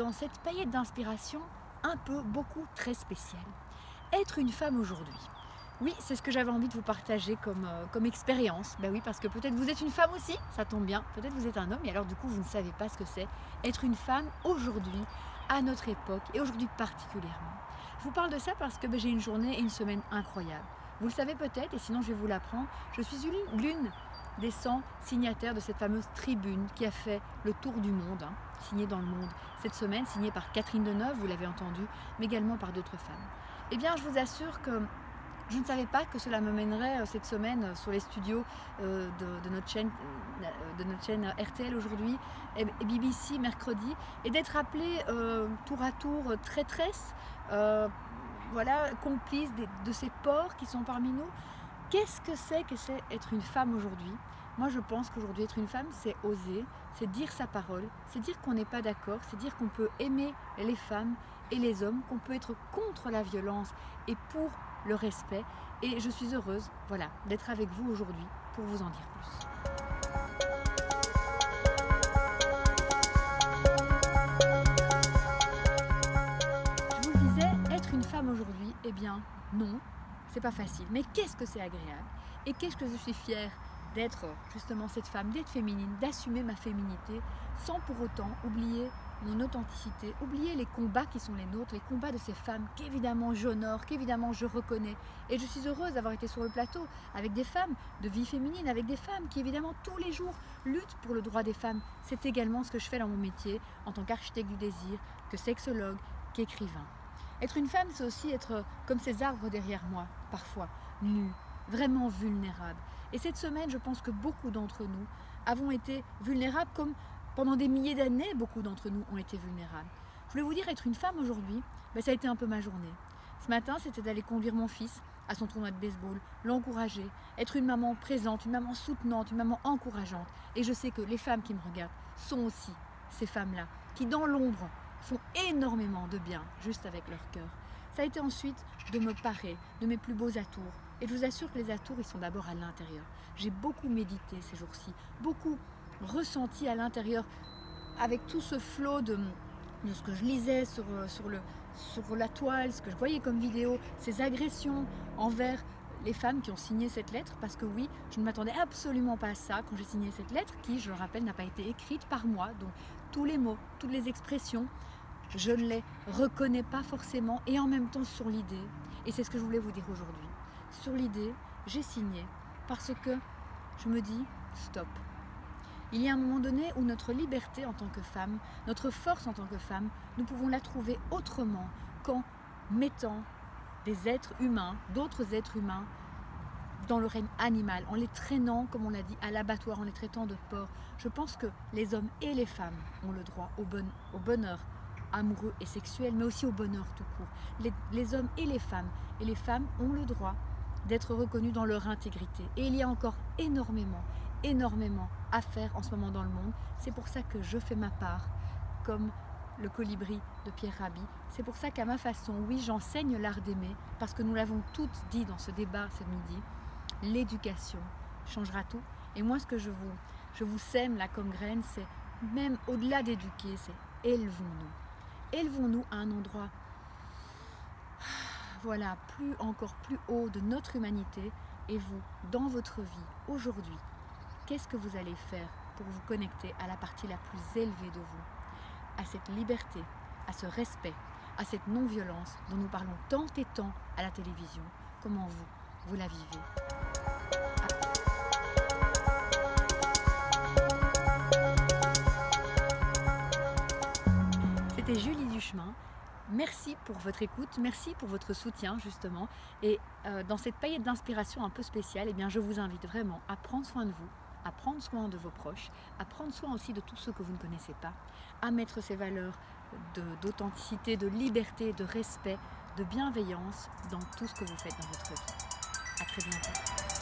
dans cette paillette d'inspiration un peu, beaucoup, très spéciale. Être une femme aujourd'hui. Oui, c'est ce que j'avais envie de vous partager comme expérience. Ben oui, parce que peut-être vous êtes une femme aussi, ça tombe bien. Peut-être vous êtes un homme et alors du coup vous ne savez pas ce que c'est être une femme aujourd'hui, à notre époque et aujourd'hui particulièrement. Je vous parle de ça parce que j'ai une journée et une semaine incroyables. Vous le savez peut-être et sinon je vais vous l'apprendre. Je suis l'une des 100 signataires de cette fameuse tribune qui a fait le tour du monde, signée dans le monde cette semaine, signée par Catherine Deneuve, vous l'avez entendu, mais également par d'autres femmes. Eh bien, je vous assure que je ne savais pas que cela me mènerait cette semaine sur les studios de notre chaîne RTL aujourd'hui et BBC mercredi, et d'être appelée tour à tour traîtresse, voilà, complice de ces porcs qui sont parmi nous. Qu'est-ce que c'est être une femme aujourd'hui? Moi je pense qu'aujourd'hui être une femme c'est oser, c'est dire sa parole, c'est dire qu'on n'est pas d'accord, c'est dire qu'on peut aimer les femmes et les hommes, qu'on peut être contre la violence et pour le respect. Et je suis heureuse, voilà, d'être avec vous aujourd'hui pour vous en dire plus. Je vous le disais, être une femme aujourd'hui, eh bien non, c'est pas facile. Mais qu'est-ce que c'est agréable? Et qu'est-ce que je suis fière d'être justement cette femme, d'être féminine, d'assumer ma féminité sans pour autant oublier mon authenticité, oublier les combats qui sont les nôtres, les combats de ces femmes qu'évidemment j'honore, qu'évidemment je reconnais. Et je suis heureuse d'avoir été sur le plateau avec des femmes de vie féminine, avec des femmes qui évidemment tous les jours luttent pour le droit des femmes. C'est également ce que je fais dans mon métier en tant qu'architecte du désir, que sexologue, qu'écrivain. Être une femme, c'est aussi être comme ces arbres derrière moi, parfois nus, vraiment vulnérables. Et cette semaine, je pense que beaucoup d'entre nous avons été vulnérables comme pendant des milliers d'années, beaucoup d'entre nous ont été vulnérables. Je voulais vous dire, être une femme aujourd'hui, ça a été un peu ma journée. Ce matin, c'était d'aller conduire mon fils à son tournoi de baseball, l'encourager, être une maman présente, une maman soutenante, une maman encourageante. Et je sais que les femmes qui me regardent sont aussi ces femmes-là, qui dans l'ombre font énormément de bien, juste avec leur cœur. Ça a été ensuite de me parer de mes plus beaux atours. Et je vous assure que les atours, ils sont d'abord à l'intérieur. J'ai beaucoup médité ces jours-ci, beaucoup ressenti à l'intérieur avec tout ce flot de ce que je lisais sur la toile, ce que je voyais comme vidéo, ces agressions envers les femmes qui ont signé cette lettre, parce que oui, je ne m'attendais absolument pas à ça quand j'ai signé cette lettre qui, je le rappelle, n'a pas été écrite par moi, donc tous les mots, toutes les expressions, je ne les reconnais pas forcément, et en même temps sur l'idée, et c'est ce que je voulais vous dire aujourd'hui, sur l'idée, j'ai signé parce que je me dis stop. Il y a un moment donné où notre liberté en tant que femme, notre force en tant que femme, nous pouvons la trouver autrement qu'en mettant des êtres humains, d'autres êtres humains, dans le règne animal, en les traînant, comme on l'a dit, à l'abattoir, en les traitant de porcs. Je pense que les hommes et les femmes ont le droit au bonheur amoureux et sexuel, mais aussi au bonheur tout court. Les hommes et les femmes ont le droit d'être reconnus dans leur intégrité. Et il y a encore énormément à faire en ce moment dans le monde. C'est pour ça que je fais ma part, comme le colibri de Pierre Rabhi. C'est pour ça qu'à ma façon, oui, j'enseigne l'art d'aimer, parce que nous l'avons toutes dit dans ce débat ce midi, l'éducation changera tout. Et moi, ce que je vous sème là comme graine, c'est même au-delà d'éduquer, c'est élevons-nous. Élevons-nous à un endroit, voilà, encore plus haut de notre humanité. Et vous, dans votre vie, aujourd'hui, qu'est-ce que vous allez faire pour vous connecter à la partie la plus élevée de vous, à cette liberté, à ce respect, à cette non-violence dont nous parlons tant et tant à la télévision? Comment vous la vivez? C'était Julie Duchemin. Merci pour votre écoute, merci pour votre soutien justement. Et dans cette paillette d'inspiration un peu spéciale, eh bien, je vous invite vraiment à prendre soin de vous, à prendre soin de vos proches, à prendre soin aussi de tous ceux que vous ne connaissez pas, à mettre ces valeurs d'authenticité, de liberté, de respect, de bienveillance dans tout ce que vous faites dans votre vie. À très bientôt.